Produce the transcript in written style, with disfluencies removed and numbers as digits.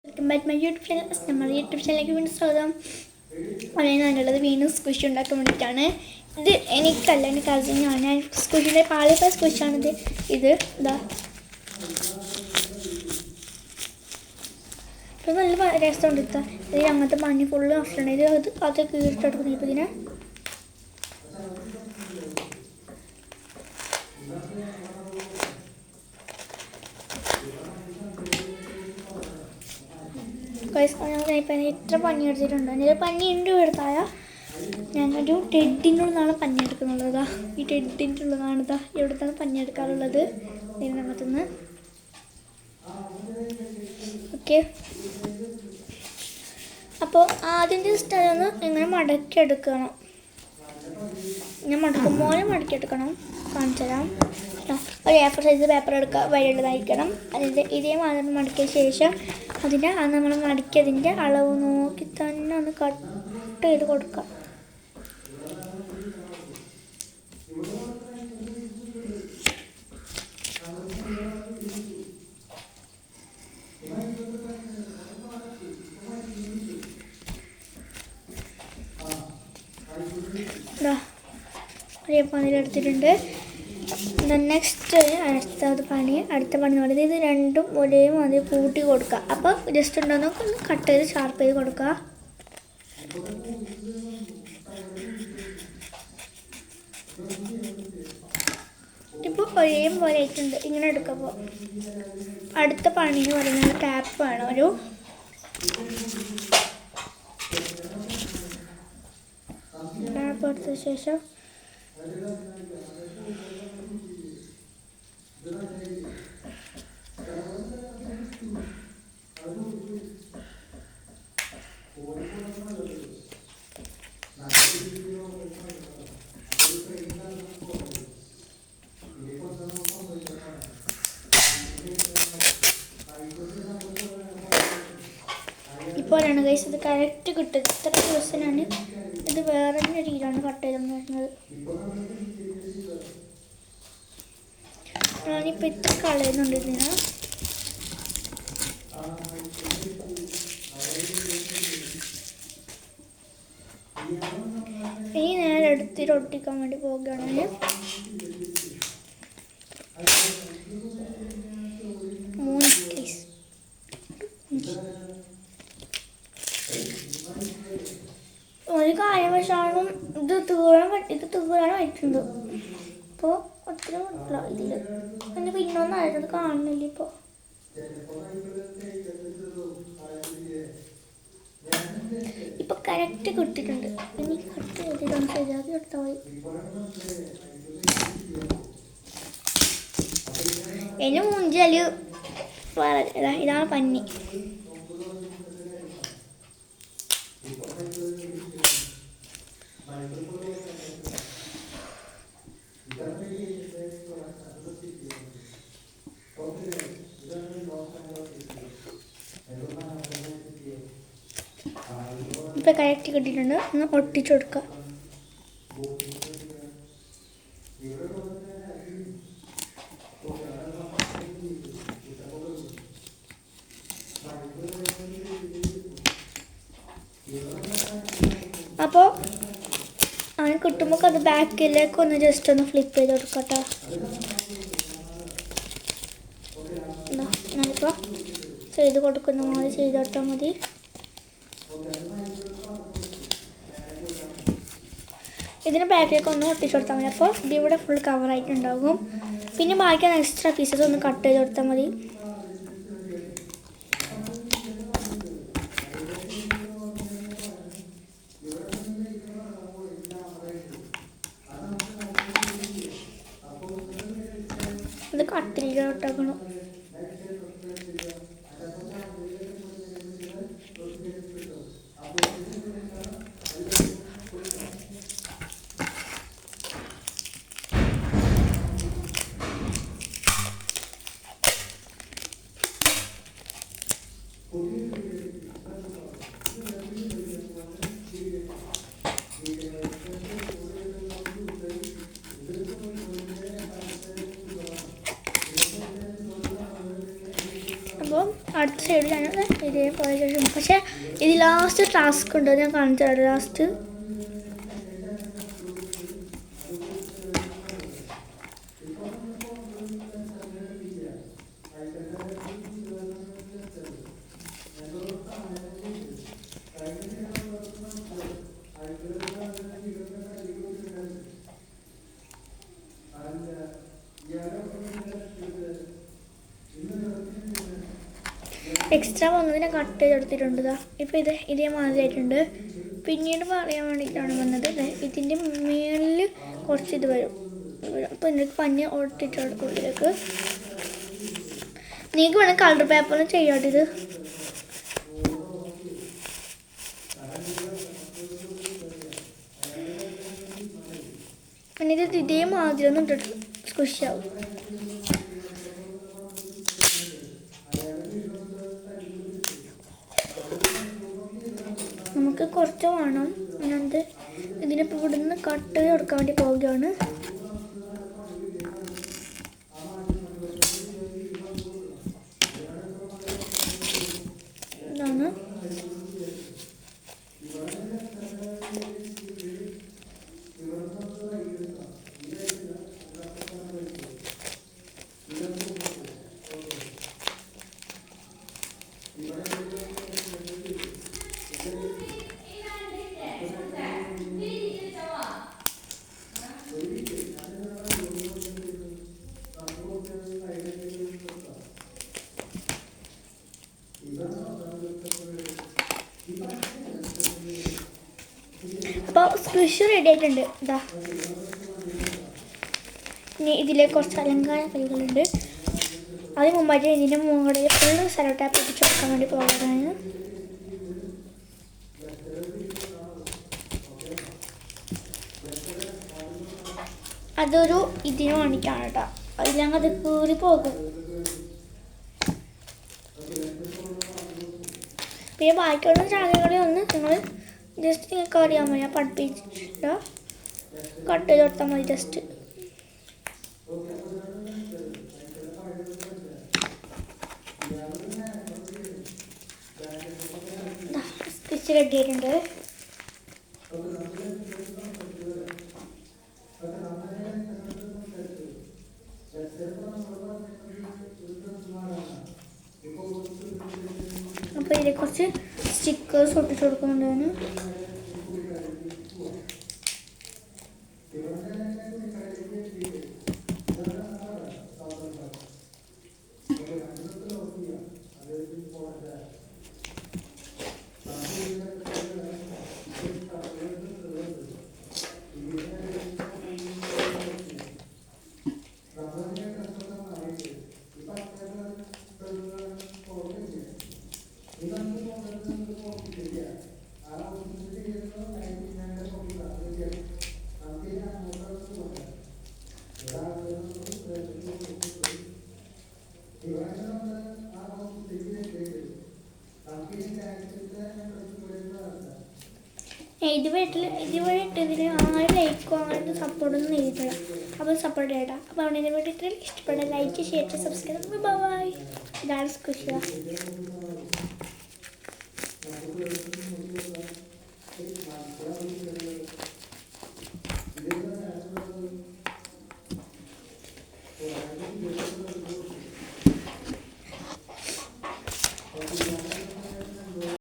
Welcome back my YouTube channel. നമ്മുടെ YouTube ചാനലിലേക്ക് വീണ്ടും സ്വാഗതം. വളരെ നല്ലത് വീണ്ടും സ്ക്വിഷ് ഉണ്ടാക്കാൻ വേണ്ടിയിട്ടാണ്. ഇത് എനിക്കല്ല, എൻ്റെ കസിനാണ്. ഞാൻ സ്ക്വിഷിൻ്റെ പാളിപ്പായ സ്ക്വിഷാണിത്. ഇതാ ഇത് നല്ല രസമുണ്ട്. ഇത് അങ്ങനത്തെ മഞ്ഞ് ഫുള്ള് നഷ്ടമാണ്. ഇത് അത് കീറിട്ടെടുക്കുന്നത്. ഇപ്പോൾ ഇതിനെ ഞാൻ എത്ര പഞ്ഞി എടുത്തിട്ടുണ്ട്. എൻ്റെ പഞ്ഞി ഉണ്ട് എടുത്തായ ഞാനൊരു ടെഡിൻ്റെ ഉള്ളതാണ് പഞ്ഞി എടുക്കുന്നുള്ളത്. ഈ ടെഡിൻ്റെ ഉള്ളതാണ് ഇവിടുത്താണ് പഞ്ഞി എടുക്കാറുള്ളത്. ഇതിനകത്തുനിന്ന് ഓക്കെ. അപ്പോൾ ആദ്യം ജസ്റ്റ് അതൊന്ന് ഇങ്ങനെ മടക്കിയെടുക്കണം. ഞാൻ മടക്കുമ്പോൾ മടക്കിയെടുക്കണം. കാണിച്ചു തരാം. ഒരു A4 സൈസ് പേപ്പർ എടുക്കുക, വലുതായിരിക്കണം. അതിൻ്റെ ഇതേ മാതിരി മടക്കിയ ശേഷം അതിൻ്റെ നമ്മൾ മടക്കിയതിൻ്റെ അളവ് നോക്കി തന്നെ ഒന്ന് കട്ട് ചെയ്ത് കൊടുക്കുക. എടുത്തിട്ടുണ്ട്. നെക്സ്റ്റ് അടുത്ത പണി എന്ന് പറയുന്നത് ഇത് രണ്ടും ഒരേ മാതിരി കൂട്ടി കൊടുക്കുക. അപ്പോൾ ജസ്റ്റ് ഉണ്ടോന്ന് ഒന്ന് കട്ട് ചെയ്ത് ഷാർപ്പ് ചെയ്ത് കൊടുക്കുക. ഇപ്പോൾ ഒരേപോലെ ആയിട്ടുണ്ട്. ഇങ്ങനെ എടുക്കുമ്പോൾ അടുത്ത പണി എന്ന് പറയുന്നത് ടാപ്പാണ്. ഒരു ടാപ്പ് എടുത്ത ശേഷം ഇപ്പോഴാണ് ഗൈസ് ഇത് കറക്റ്റ് കിട്ടും. ഇത്ര ദിവസമാണ് ഇത് വേറെ രീതിയിലാണ് കട്ട് ചെയ്തെന്ന് വരുന്നത്. ഞാനിപ്പോൾ ഇത്ര കളയുന്നുണ്ട് ഇതിന്. ഇനി നേരെ എടുത്തിട്ട് ഒട്ടിക്കാൻ വേണ്ടി പോവുകയാണ്. 3 കേസ് ഒരു കാരണവശാലും ഇത് തീരാൻ പറ്റുന്നുണ്ട്. ഇപ്പോൾ ഒത്തിരി പറ്റില്ല ഇതിൽ. എൻ്റെ പിന്നൊന്നായിരുന്നു കാണുന്നില്ല. ഇപ്പോൾ കറക്റ്റ് കിട്ടിയിട്ടുണ്ട്. ഇനി കട്ട് ചെയ്തിട്ടൊന്ന് ശരിയാക്കി എടുത്താൽ മതി. എൻ്റെ മൂഞ്ചല് ഇതാണ് പന്നി. ഇപ്പം കറക്റ്റ് കിട്ടിയിട്ടുണ്ട്. ഒന്ന് ഒട്ടിച്ചു കൊടുക്കുക. അപ്പോൾ അവന് കിട്ടുമ്പോൾ അത് ബാക്കിലേക്ക് ഒന്ന് ജസ്റ്റ് ഒന്ന് ഫ്ലിപ്പ് ചെയ്ത് കൊടുക്കട്ടോ. ഞാനിപ്പോൾ ചെയ്ത് കൊടുക്കുന്ന മാതിരി ചെയ്തോട്ടാൽ മതി. ഇതിന് ബാക്കിലേക്ക് ഒന്ന് ഒട്ടിച്ചു കൊടുത്താൽ മതി. അപ്പോൾ ഇതിവിടെ ഫുൾ കവറായിട്ടുണ്ടാകും. പിന്നെ ബാക്കി എക്സ്ട്രാ പീസസ് ഒന്ന് കട്ട് ചെയ്ത് കൊടുത്താൽ മതി. ഇത് കട്ടിലോട്ടാക്കണം. ഇതേപോലെ ശേഷം പക്ഷേ ഇത് ലാസ്റ്റ് ടാസ്ക് ഉണ്ട് ഞാൻ കാണിച്ചു തരാം ലാസ്റ്റ്. എക്സ്ട്രാ വന്നതിനെ കട്ട് ചെയ്തെടുത്തിട്ടുണ്ട്. ഇപ്പോൾ ഇതേ മാതിരി ആയിട്ടുണ്ട്. പിന്നീട് പറയാൻ വേണ്ടിയിട്ടാണ് വന്നത്. ഇതിൻ്റെ മേളിൽ കുറച്ച് ഇത് വരും. അപ്പോൾ ഇതിലേക്ക് പഞ്ഞ് ഒട്ടിട്ട് ഉള്ളിലേക്ക് നിങ്ങൾക്ക് വേണം കളർ പേപ്പറിൽ ചെയ്യാട്ടിത്. പിന്നെ ഇത് ഇതേ മാതിരി ഒന്നും ഇട്ടിട്ട് സ്ക്വിഷാവും. നമുക്ക് കുറച്ച് വേണം. ഞാനത് ഇതിനിപ്പോൾ ഇവിടെ നിന്ന് കട്ട് ചെയ്ത് കൊടുക്കാൻ വേണ്ടി പോവുകയാണ്. ഇതാണ് അപ്പോൾ സ്ക്വിഷ് റെഡി ആയിട്ടുണ്ട്. ഇതാ ഇനി ഇതിലേക്ക് കുറച്ച് അലങ്കാര കൈകളുണ്ട്. അതിന് മുമ്പായിട്ട് ഇതിൻ്റെ മുകളിൽ ഫുള്ള് സെലോ ടാപ്പ് ഒട്ടിച്ച് കൊടുക്കാൻ വേണ്ടി പോകുന്നതാണ്. അതൊരു ഇതിന് വേണ്ടിയിട്ടാണ് കേട്ടോ. അതിലങ്ങ് അത് കീറി പോകും. പിന്നെ ബാക്കിയുള്ള ചാനലുകളിൽ ഒന്ന് നിങ്ങൾ ജസ്റ്റ് നിങ്ങൾക്ക് അറിയാൻ മതി. ഞാൻ പഠിപ്പിച്ചിട്ടില്ല. കട്ട് ചെയ്ത് കൊടുത്താൽ മതി ജസ്റ്റ്. സ്റ്റിച്ച് റെഡി ആയിട്ടുണ്ട്. അപ്പോൾ ഇതിൽ കുറച്ച് സ്റ്റിക്കേഴ്സ് ഒട്ടിച്ച് കൊടുക്കുന്നുണ്ടായിരുന്നു. ഇതുവരെ ഇട്ടതിന് 6 ലൈക്കോ അങ്ങനത്തെ സപ്പോർട്ടൊന്നും ചെയ്തിട്ടില്ല. അപ്പോൾ സപ്പോർട്ട് ചെയ്യട്ടാ. അപ്പോൾ അവിടെ വേണ്ടിയിട്ട് ഇഷ്ടപ്പെട്ട ലൈക്ക് ഷെയർ സബ്സ്ക്രൈബ്. ബൈ. ഇതാണ് സ്ക്വിഷ്.